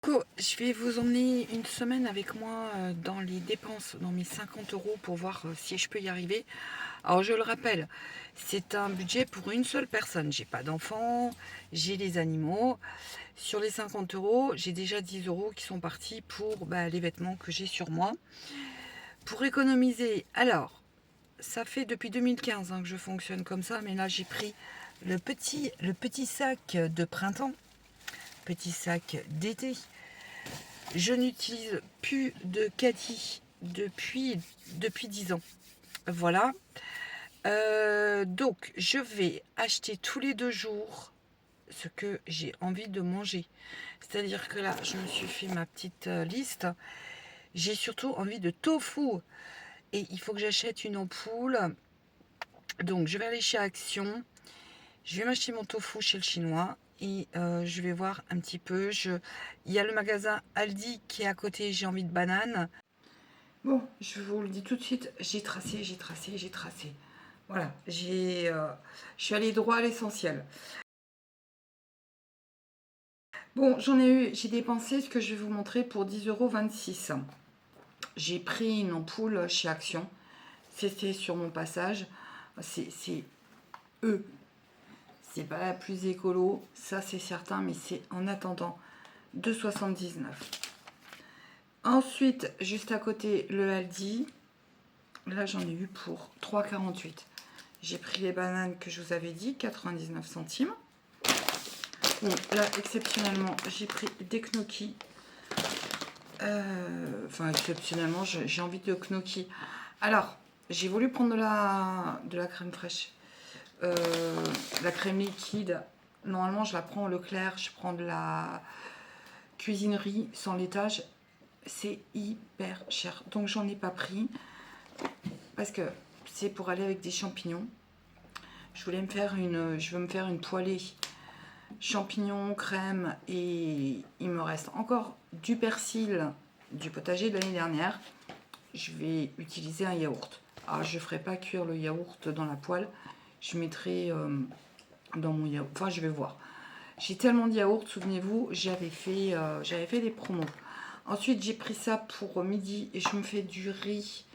Coucou, je vais vous emmener une semaine avec moi dans les dépenses, dans mes 50 euros pour voir si je peux y arriver. Alors je le rappelle, c'est un budget pour une seule personne. J'ai pas d'enfants, j'ai les animaux. Sur les 50 euros, j'ai déjà 10 euros qui sont partis pour les vêtements que j'ai sur moi. Pour économiser, alors, ça fait depuis 2015 que je fonctionne comme ça, mais là j'ai pris le petit sac de printemps, petit sac d'été. Je n'utilise plus de caddie depuis 10 ans. Voilà. Donc, je vais acheter tous les 2 jours ce que j'ai envie de manger. C'est-à-dire que là, je me suis fait ma petite liste. J'ai surtout envie de tofu. Et il faut que j'achète une ampoule. Donc, je vais aller chez Action. Je vais m'acheter mon tofu chez le chinois. Et je vais voir un petit peu. Il y a le magasin Aldi qui est à côté. J'ai envie de banane. Bon, je vous le dis tout de suite, j'ai tracé. Voilà, je suis allée droit à l'essentiel. Bon, j'ai dépensé ce que je vais vous montrer pour 10,26 €. J'ai pris une ampoule chez Action. C'était sur mon passage. C'est eux. C'est pas la plus écolo, ça c'est certain, mais c'est en attendant 2,79 €. Ensuite, juste à côté, le Aldi. Là, j'en ai eu pour 3,48 €. J'ai pris les bananes que je vous avais dit, 99 centimes. Bon, là, exceptionnellement, j'ai pris des gnocchis. Enfin, exceptionnellement, j'ai envie de gnocchis. Alors, j'ai voulu prendre de la crème fraîche. La crème liquide. Normalement, je la prends au Leclerc. Je prends de la cuisinerie sans laitage. C'est hyper cher. Donc, j'en ai pas pris. Parce que c'est pour aller avec des champignons. Je veux me faire une poêlée champignons, crème, et il me reste encore du persil du potager de l'année dernière. Je vais utiliser un yaourt. Alors je ne ferai pas cuire le yaourt dans la poêle. Je mettrai dans mon yaourt. Enfin, je vais voir. J'ai tellement de yaourt, souvenez-vous, j'avais fait des promos. Ensuite, j'ai pris ça pour midi et je me fais du riz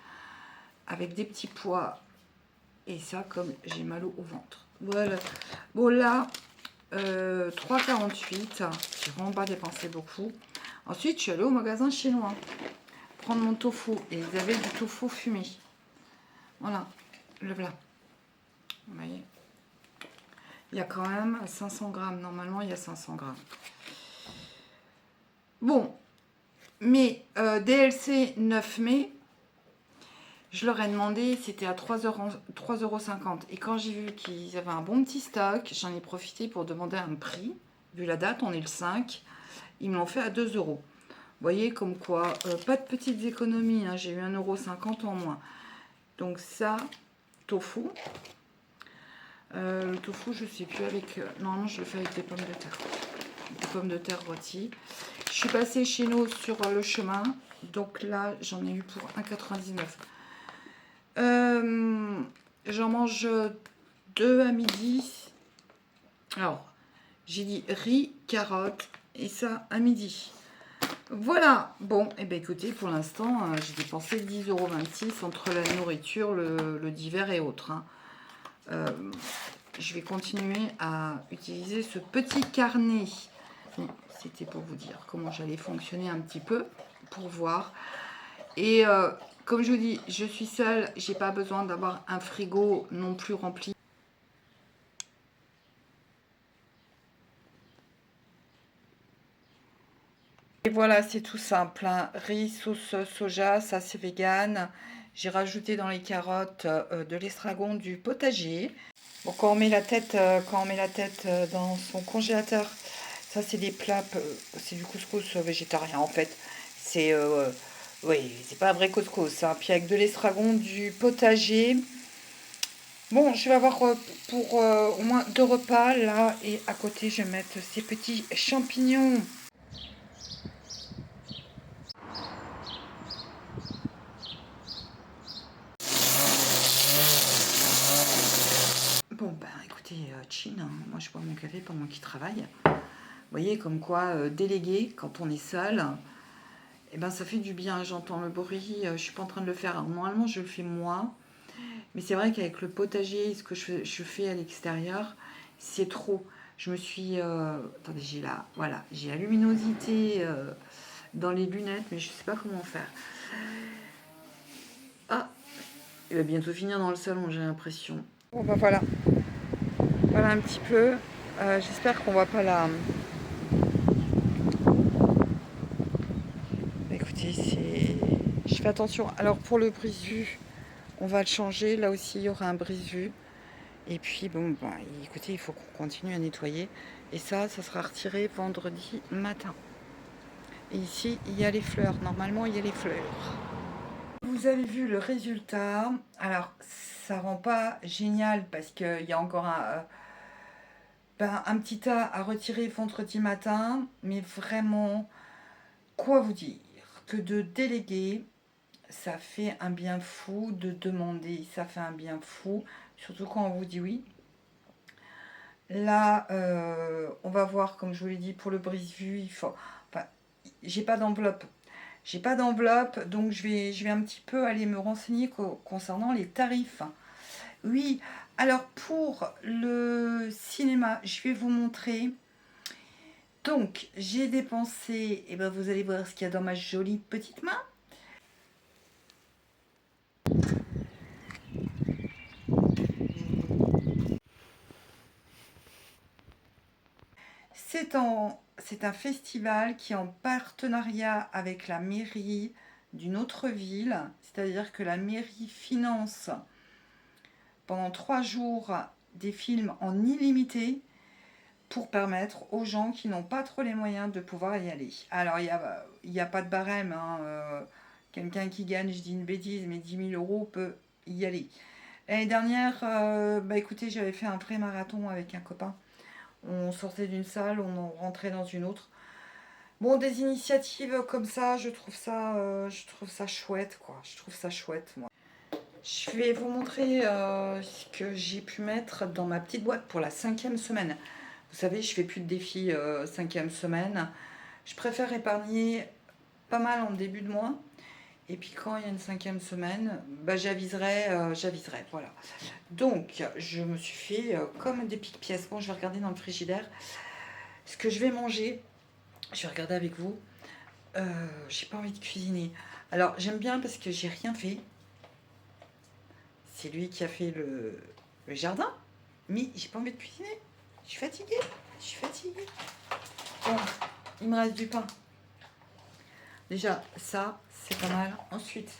avec des petits pois. Et ça, comme j'ai mal au ventre. Voilà. Bon, là, 3,48 €. J'ai vraiment pas dépensé beaucoup. Ensuite, je suis allée au magasin chinois prendre mon tofu. Et ils avaient du tofu fumé. Voilà. Le voilà. Vous voyez. Il y a quand même 500 grammes. Normalement, il y a 500 grammes. Bon. Mais DLC 9 mai. Je leur ai demandé, c'était à 3,50 €. Et quand j'ai vu qu'ils avaient un bon petit stock, j'en ai profité pour demander un prix. Vu la date, on est le 5. Ils me l'ont fait à 2 €. Vous voyez, comme quoi, pas de petites économies. Hein, j'ai eu 1,50 € en moins. Donc ça, tofu. Le tofu, je ne sais plus avec... normalement, je le fais avec des pommes de terre. Des pommes de terre rôties. Je suis passée chez nous sur le chemin. Donc là, j'en ai eu pour 1,99 €. J'en mange 2 à midi. Alors, j'ai dit riz, carottes et ça à midi. Voilà. Bon, et bien écoutez, pour l'instant, j'ai dépensé 10,26 € entre la nourriture, le divers et autres. Hein. Je vais continuer à utiliser ce petit carnet. C'était pour vous dire comment j'allais fonctionner un petit peu, pour voir. Et comme je vous dis, je suis seule, j'ai pas besoin d'avoir un frigo non plus rempli. Et voilà, c'est tout simple. Hein. Riz, sauce soja, ça c'est vegan. J'ai rajouté dans les carottes de l'estragon du potager. Bon, quand on met la tête dans son congélateur, ça c'est des plats, c'est du couscous végétarien en fait. C'est oui, c'est pas un vrai couscous. Hein. Puis avec de l'estragon du potager. Bon, je vais avoir pour au moins 2 repas là, et à côté je vais mettre ces petits champignons. Bon, ben écoutez, Chin, hein, moi je bois mon café pendant qu'il travaille. voyez, comme quoi déléguer quand on est seul, eh ben, ça fait du bien. J'entends le bruit, je suis pas en train de le faire. Alors, normalement, je le fais moi. Mais c'est vrai qu'avec le potager, ce que je fais à l'extérieur, c'est trop. Je me suis... attendez, j'ai la, voilà, j'ai la luminosité dans les lunettes, mais je sais pas comment faire. Ah, il va bientôt finir dans le salon, j'ai l'impression. Bon, bah voilà. Voilà un petit peu. J'espère qu'on va pas la... Écoutez, c'est... Je fais attention. Alors, pour le brise-vue, on va le changer. Là aussi, il y aura un brise-vue. Et puis, bon, bah, écoutez, il faut qu'on continue à nettoyer. Et ça sera retiré vendredi matin. Et ici, il y a les fleurs. Normalement, il y a les fleurs. Vous avez vu le résultat. Alors, ça rend pas génial parce qu'il y a encore un petit tas à retirer vendredi matin. Mais vraiment, quoi vous dire? Que de déléguer, ça fait un bien fou. De demander, ça fait un bien fou. Surtout quand on vous dit oui. Là, on va voir, comme je vous l'ai dit, pour le brise-vue, il faut... Enfin, j'ai pas d'enveloppe. J'ai pas d'enveloppe, donc je vais un petit peu aller me renseigner concernant les tarifs. Oui, alors pour le cinéma, je vais vous montrer. Donc, j'ai dépensé, et ben vous allez voir ce qu'il y a dans ma jolie petite main. C'est un festival qui est en partenariat avec la mairie d'une autre ville. C'est-à-dire que la mairie finance pendant 3 jours des films en illimité pour permettre aux gens qui n'ont pas trop les moyens de pouvoir y aller. Alors, il y a pas de barème. Hein, quelqu'un qui gagne, je dis une bêtise, mais 10 000 euros peut y aller. L'année dernière, bah écoutez, j'avais fait un vrai marathon avec un copain. On sortait d'une salle, on rentrait dans une autre. Bon, des initiatives comme ça, je trouve ça chouette, quoi. Je trouve ça chouette, moi. Je vais vous montrer ce que j'ai pu mettre dans ma petite boîte pour la 5e semaine. Vous savez, je fais plus de défis 5e semaine. Je préfère épargner pas mal en début de mois. Et puis quand il y a une 5e semaine, bah, j'aviserai, voilà. Donc, je me suis fait comme des piques pièces. Bon, je vais regarder dans le frigidaire ce que je vais manger. Je vais regarder avec vous. J'ai pas envie de cuisiner. Alors, j'aime bien parce que j'ai rien fait. C'est lui qui a fait le jardin. Mais j'ai pas envie de cuisiner. Je suis fatiguée. Je suis fatiguée. Bon, il me reste du pain. Déjà, ça, c'est pas mal. Ensuite,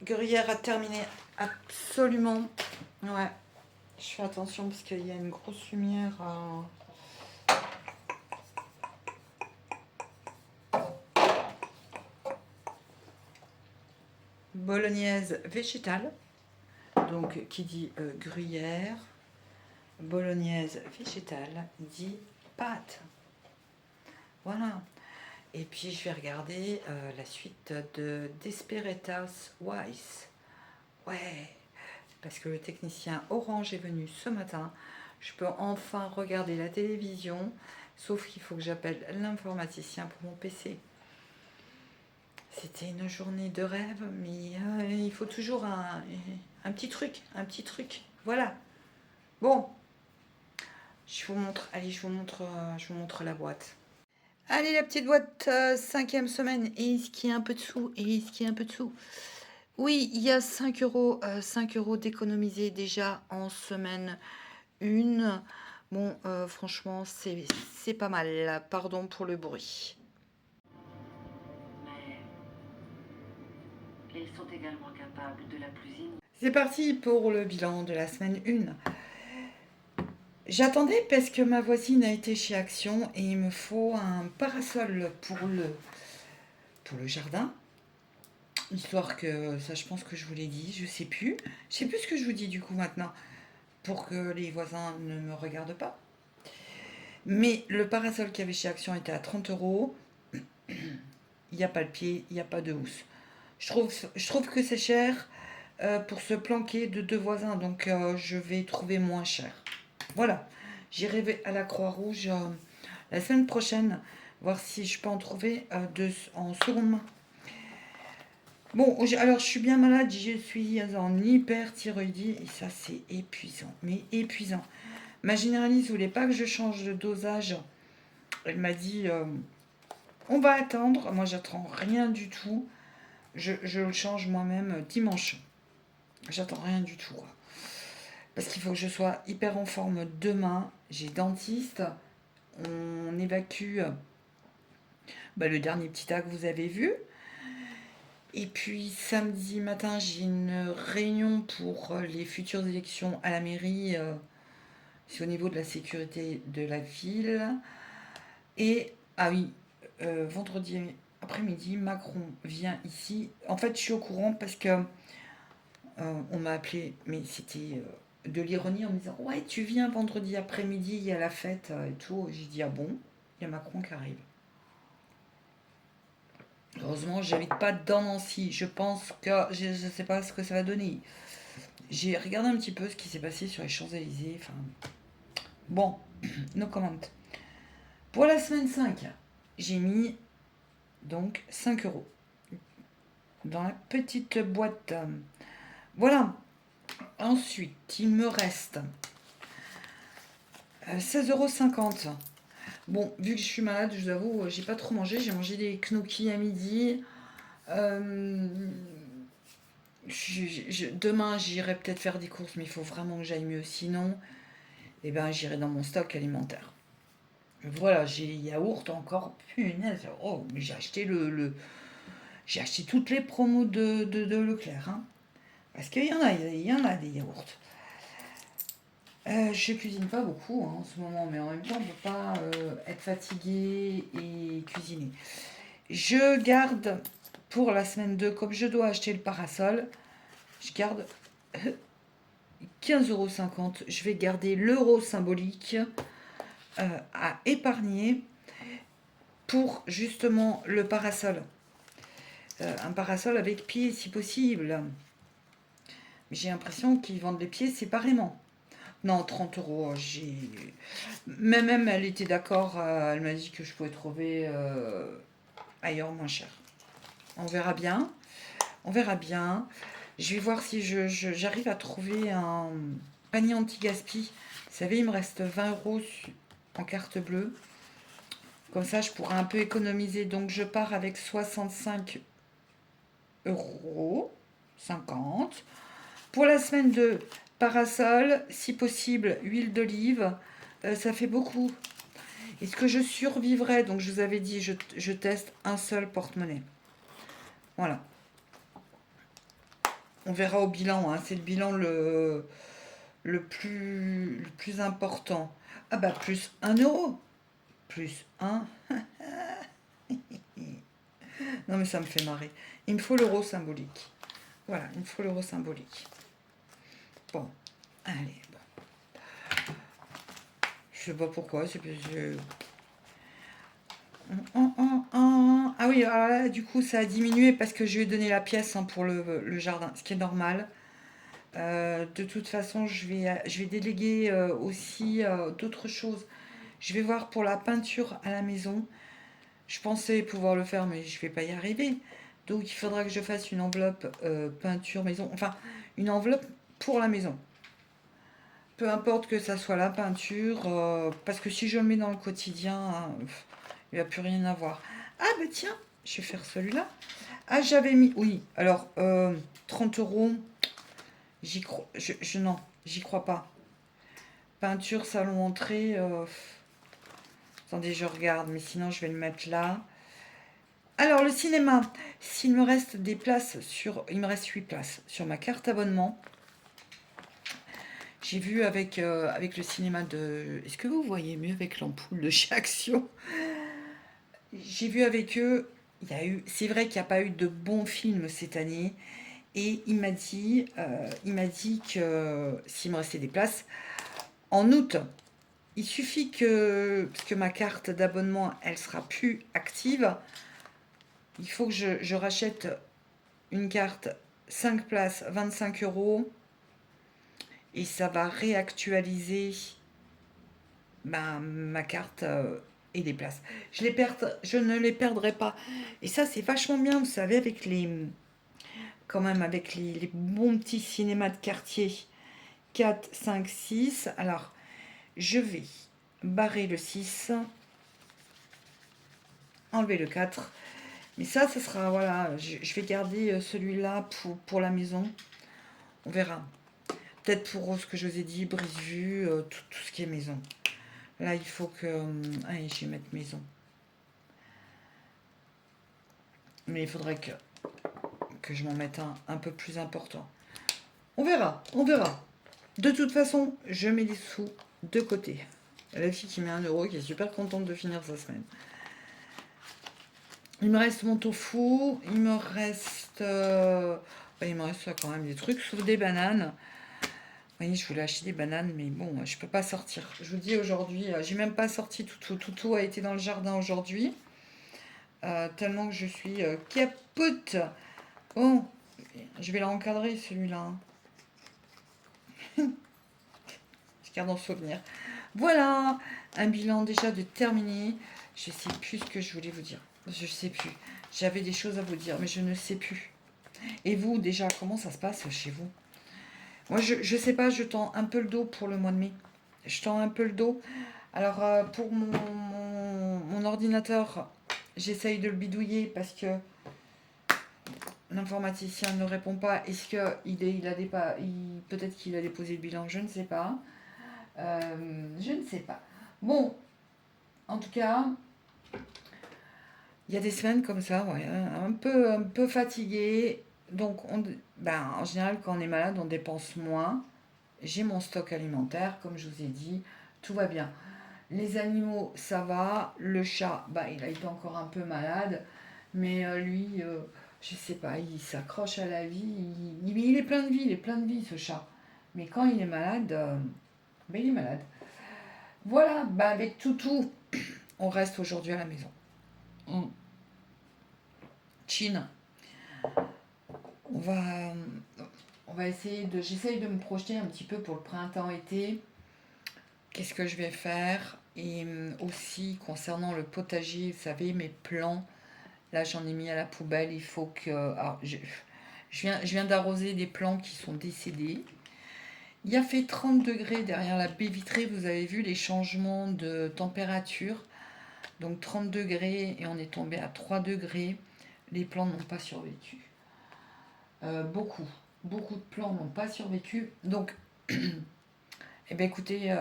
gruyère à terminer. Absolument. Ouais. Je fais attention parce qu'il y a une grosse lumière. Bolognaise végétale. Donc, qui dit gruyère, bolognaise végétale, dit pâte. Voilà. Et puis, je vais regarder la suite de Desperados Wise. Ouais. Parce que le technicien Orange est venu ce matin. Je peux enfin regarder la télévision. Sauf qu'il faut que j'appelle l'informaticien pour mon PC. C'était une journée de rêve, mais il faut toujours un petit truc, Voilà. Bon, je vous montre, allez, je vous montre la boîte. Allez, la petite boîte, 5e semaine. Et est-ce qu'il y a un peu de sous? Oui, il y a 5 euros, 5 euros d'économiser déjà en semaine 1. Bon, franchement, c'est pas mal. Pardon pour le bruit. Ils sont également capables de la plus inouïe. C'est parti pour le bilan de la semaine 1. J'attendais parce que ma voisine a été chez Action et il me faut un parasol pour le jardin. Histoire que, ça je pense que je vous l'ai dit, je sais plus. Je sais plus ce que je vous dis du coup maintenant, pour que les voisins ne me regardent pas. Mais le parasol qu'il y avait chez Action était à 30 euros. Il n'y a pas le pied, il n'y a pas de housse. Je trouve que c'est cher pour se planquer de 2 voisins, donc je vais trouver moins cher. Voilà, j'irai à la Croix-Rouge la semaine prochaine, voir si je peux en trouver en seconde main. Bon, alors je suis bien malade, je suis en hyperthyroïdie et ça c'est épuisant, mais épuisant. Ma généraliste voulait pas que je change de dosage. Elle m'a dit on va attendre. Moi j'attends rien du tout. Je le change moi-même dimanche. J'attends rien du tout, quoi. Parce qu'il faut que je sois hyper en forme demain. J'ai dentiste. On évacue le dernier petit tas que vous avez vu. Et puis samedi matin, j'ai une réunion pour les futures élections à la mairie. C'est au niveau de la sécurité de la ville. Et, ah oui, vendredi après-midi, Macron vient ici. En fait, je suis au courant parce que on m'a appelé, mais c'était de l'ironie en me disant ouais, tu viens vendredi après-midi, il y a la fête et tout. J'ai dit ah bon, il y a Macron qui arrive. Heureusement, j'habite pas dans Nancy. Je pense que je ne sais pas ce que ça va donner. J'ai regardé un petit peu ce qui s'est passé sur les Champs-Élysées. Enfin, bon, no comment. Pour la semaine 5, j'ai mis donc 5 euros dans la petite boîte. Voilà. Ensuite, il me reste 16,50 €. Bon, vu que je suis malade, je vous avoue, j'ai pas trop mangé. J'ai mangé des gnocchis à midi. Euh, demain, j'irai peut-être faire des courses, mais il faut vraiment que j'aille mieux. Sinon, eh ben, j'irai dans mon stock alimentaire. Voilà, j'ai les yaourts encore. Punaise, oh, mais j'ai acheté j'ai acheté toutes les promos de Leclerc. Hein, parce qu'il y en a des yaourts. Je cuisine pas beaucoup hein, en ce moment, mais en même temps, on ne peut pas être fatigué et cuisiner. Je garde pour la semaine 2, comme je dois acheter le parasol, je garde 15,50 €. Je vais garder l'euro symbolique à épargner pour justement le parasol. Un parasol avec pied si possible. Mais j'ai l'impression qu'ils vendent les pieds séparément. Non, 30 €. Même elle était d'accord. Elle m'a dit que je pouvais trouver ailleurs moins cher. On verra bien. On verra bien. Je vais voir si j'arrive à trouver un panier anti-gaspi. Vous savez, il me reste 20 € en carte bleue. Comme ça, je pourrais un peu économiser. Donc, je pars avec 65,50 €. Pour la semaine 2, parasol, si possible, huile d'olive. Ça fait beaucoup. Est-ce que je survivrai? Donc, je vous avais dit, je teste un seul porte-monnaie. Voilà. On verra au bilan. Hein. C'est le bilan le plus important. Ah bah, plus 1 €. Plus 1. Non, mais ça me fait marrer. Il me faut l'euro symbolique. Voilà, il me faut l'euro symbolique. Bon, allez. Bon. Je sais pas pourquoi, c'est parce que... Ah oui, alors là, du coup, ça a diminué parce que je lui ai donné la pièce hein, pour le jardin, ce qui est normal. De toute façon, je vais déléguer aussi d'autres choses. Je vais voir pour la peinture à la maison. Je pensais pouvoir le faire, mais je vais pas y arriver. Donc, il faudra que je fasse une enveloppe peinture maison. Enfin, une enveloppe pour la maison. Peu importe que ça soit la peinture, parce que si je le mets dans le quotidien, hein, il n'y a plus rien à voir. Ah bah tiens, je vais faire celui-là. Ah, j'avais mis... Oui, alors, 30 €, j'y crois... non, j'y crois pas. Peinture, salon, entrée... attendez, je regarde, mais sinon je vais le mettre là. Alors, le cinéma, s'il me reste des places sur... Il me reste 8 places sur ma carte abonnement. J'ai vu avec le cinéma de... Est-ce que vous voyez mieux avec l'ampoule de chez Action? J'ai vu avec eux, c'est vrai qu'il n'y a pas eu de bons films cette année. Et il m'a dit que s'il me restait des places, en août, il suffit que, parce que ma carte d'abonnement, elle sera plus active, il faut que je rachète une carte 5 places, 25 €, et ça va réactualiser ben, ma carte et des places. Je ne les perdrai pas. Et ça, c'est vachement bien, vous savez, avec quand même, avec les bons petits cinémas de quartier. 4, 5, 6. Alors, je vais barrer le 6, enlever le 4. Mais ça sera, voilà, je vais garder celui-là pour la maison. On verra. Peut-être pour ce que je vous ai dit, brise-vue, tout ce qui est maison. Là, il faut que... allez, je vais mettre maison. Mais il faudrait que je m'en mette un peu plus important. On verra, on verra. De toute façon, je mets les sous de côté. La fille qui met 1 € qui est super contente de finir sa semaine. Il me reste mon tofu, il me reste là, quand même des trucs, sauf des bananes. Vous voyez, je voulais acheter des bananes, mais bon, je peux pas sortir. Je vous dis aujourd'hui, j'ai même pas sorti tout. Tout a été dans le jardin aujourd'hui. Tellement que je suis capote. Bon, je vais l'encadrer celui-là. Je garde en souvenir. Voilà, un bilan déjà de terminé. Je sais plus ce que je voulais vous dire. Je sais plus. J'avais des choses à vous dire, mais je ne sais plus. Et vous, déjà, comment ça se passe chez vous? Moi, je sais pas, je tends un peu le dos pour le mois de mai. Je tends un peu le dos. Alors, pour mon ordinateur, j'essaye de le bidouiller parce que l'informaticien ne répond pas. Est-ce peut-être qu'il a déposé le bilan, je ne sais pas. Je ne sais pas. Bon, en tout cas, il y a des semaines comme ça, ouais, un peu fatigué. Donc, en général, quand on est malade, on dépense moins. J'ai mon stock alimentaire, comme je vous ai dit, tout va bien. Les animaux, ça va. Le chat, il a été encore un peu malade, mais lui, je sais pas, il s'accroche à la vie. Il est plein de vie, il est plein de vie, ce chat. Mais quand il est malade, il est malade. Voilà, avec Toutou, on reste aujourd'hui à la maison. Chine, on va j'essaye de me projeter un petit peu pour le printemps-été. Qu'est-ce que je vais faire? Et aussi, concernant le potager, vous savez, mes plants, là, j'en ai mis à la poubelle. Il faut que... Alors, je viens d'arroser des plants qui sont décédés. Il a fait 30 degrés derrière la baie vitrée. Vous avez vu les changements de température. Donc 30 degrés et on est tombé à 3 degrés. Les plants n'ont pas survécu. Beaucoup de plants n'ont pas survécu. Donc, écoutez,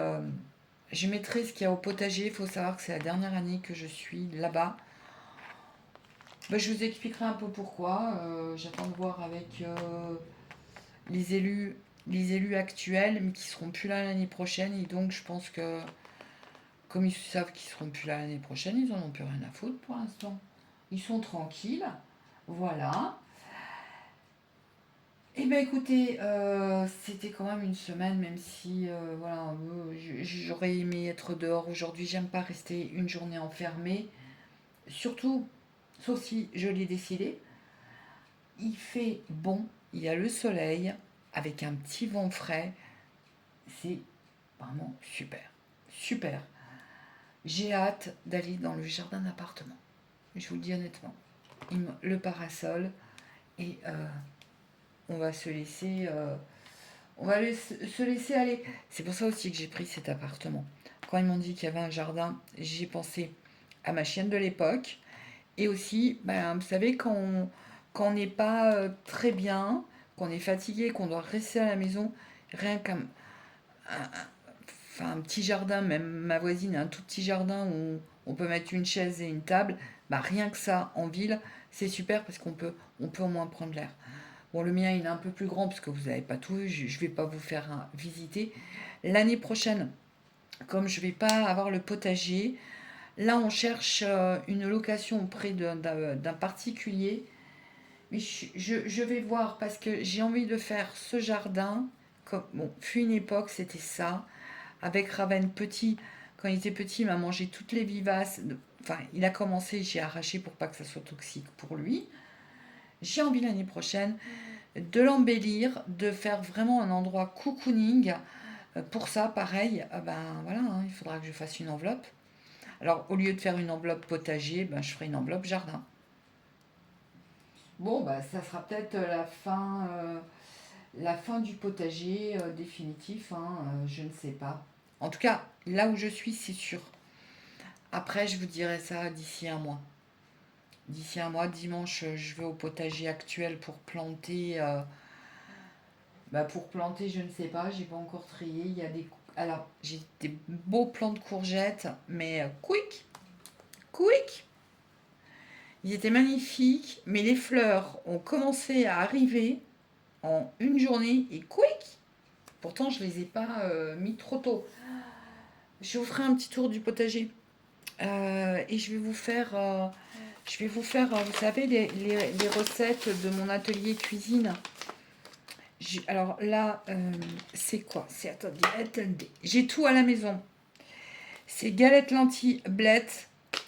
je mettrai ce qu'il y a au potager. Il faut savoir que c'est la dernière année que je suis là-bas. Je vous expliquerai un peu pourquoi. J'attends de voir avec les élus actuels, mais qui seront plus là l'année prochaine. Et donc, je pense que, comme ils savent qu'ils seront plus là l'année prochaine, ils n'en ont plus rien à foutre pour l'instant. Ils sont tranquilles. Voilà. Écoutez, c'était quand même une semaine, même si voilà, j'aurais aimé être dehors aujourd'hui. J'aime pas rester une journée enfermée. Surtout, sauf si je l'ai décidé. Il fait bon, il y a le soleil, avec un petit vent frais. C'est vraiment super. Super. J'ai hâte d'aller dans le jardin d'appartement. Je vous le dis honnêtement. Le parasol et on va se laisser se laisser aller. C'est pour ça aussi que j'ai pris cet appartement. Quand ils m'ont dit qu'il y avait un jardin, j'ai pensé à ma chienne de l'époque. Et aussi, vous savez, quand on n'est pas très bien, qu'on est fatigué, qu'on doit rester à la maison, rien un petit jardin, même ma voisine a un tout petit jardin où on peut mettre une chaise et une table, rien que ça, en ville, c'est super parce on peut au moins prendre l'air. Bon, le mien, il est un peu plus grand parce que vous n'avez pas tout vu. Je ne vais pas vous faire visiter. L'année prochaine, comme je ne vais pas avoir le potager, là, on cherche une location auprès d'un particulier. Mais je vais voir parce que j'ai envie de faire ce jardin. Fut une époque, c'était ça. Avec Raven petit, quand il était petit, il m'a mangé toutes les vivaces. Enfin, il a commencé, j'ai arraché pour pas que ça soit toxique pour lui. J'ai envie l'année prochaine de l'embellir, de faire vraiment un endroit cocooning, Pour ça, pareil, ben voilà, hein, il faudra que je fasse une enveloppe. Alors, au lieu de faire une enveloppe potager, ben, je ferai une enveloppe jardin. Bon, bah, ça sera peut-être la fin du potager définitif, hein, je ne sais pas. En tout cas, là où je suis, c'est sûr. Après, je vous dirai ça d'ici un mois. D'ici un mois, dimanche, je vais au potager actuel pour planter. Pour planter, je ne sais pas, j'ai pas encore trié. Il y a des, alors, j'ai des beaux plants de courgettes, mais quick, quick. Ils étaient magnifiques, mais les fleurs ont commencé à arriver en une journée et quick. Pourtant, je les ai pas mis trop tôt. Je vous ferai un petit tour du potager et je vais vous faire, vous savez, les recettes de mon atelier cuisine. Alors là, c'est quoi? Attendez. J'ai tout à la maison. C'est galettes lentilles, blettes.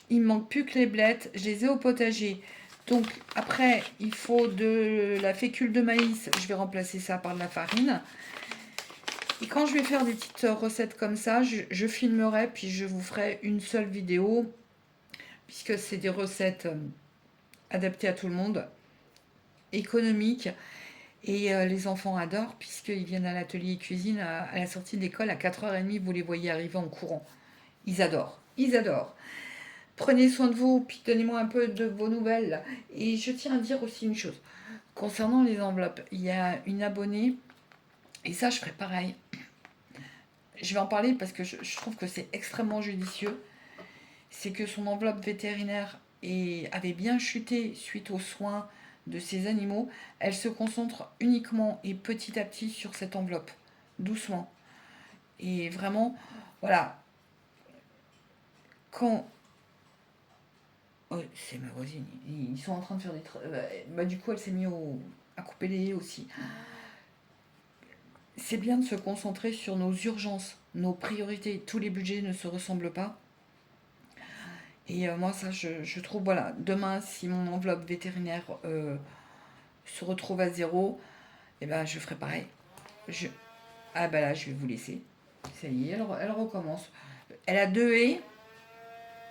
Il me manque plus que les blettes. Je les ai au potager. Donc après, il faut de la fécule de maïs. Je vais remplacer ça par de la farine. Et quand je vais faire des petites recettes comme ça, je filmerai, puis je vous ferai une seule vidéo, puisque c'est des recettes adaptées à tout le monde, économiques. Et les enfants adorent, puisqu'ils viennent à l'atelier cuisine à la sortie de l'école à 4h30, vous les voyez arriver en courant. Ils adorent, ils adorent. Prenez soin de vous, puis donnez-moi un peu de vos nouvelles. Et je tiens à dire aussi une chose. Concernant les enveloppes, il y a une abonnée, et ça je ferai pareil. Je vais en parler parce que je trouve que c'est extrêmement judicieux. C'est que son enveloppe vétérinaire avait bien chuté suite aux soins de ses animaux. Elle se concentre uniquement et petit à petit sur cette enveloppe, doucement. Et vraiment, voilà, quand... Oh, c'est ma voisine, ils sont en train de faire des... du coup, elle s'est mise à couper les haies aussi. C'est bien de se concentrer sur nos urgences, nos priorités. Tous les budgets ne se ressemblent pas. Et moi, ça, je trouve, voilà, demain, si mon enveloppe vétérinaire se retrouve à zéro, eh ben, je ferai pareil. Je... Ah ben là, je vais vous laisser. Ça y est, elle recommence. Elle a 2 haies,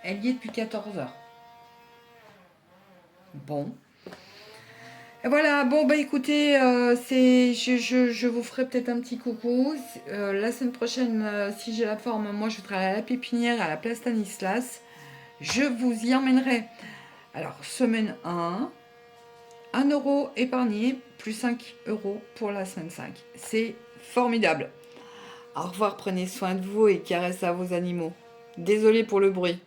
elle y est depuis 14 heures. Bon. Et voilà, bon, bah écoutez, je vous ferai peut-être un petit coucou. La semaine prochaine, si j'ai la forme, moi, je serai à la pépinière, à la place Stanislas. Je vous y emmènerai. Alors, semaine 1, 1 euro épargné, plus 5 euros pour la semaine 5. C'est formidable. Au revoir, prenez soin de vous et caresse à vos animaux. Désolée pour le bruit.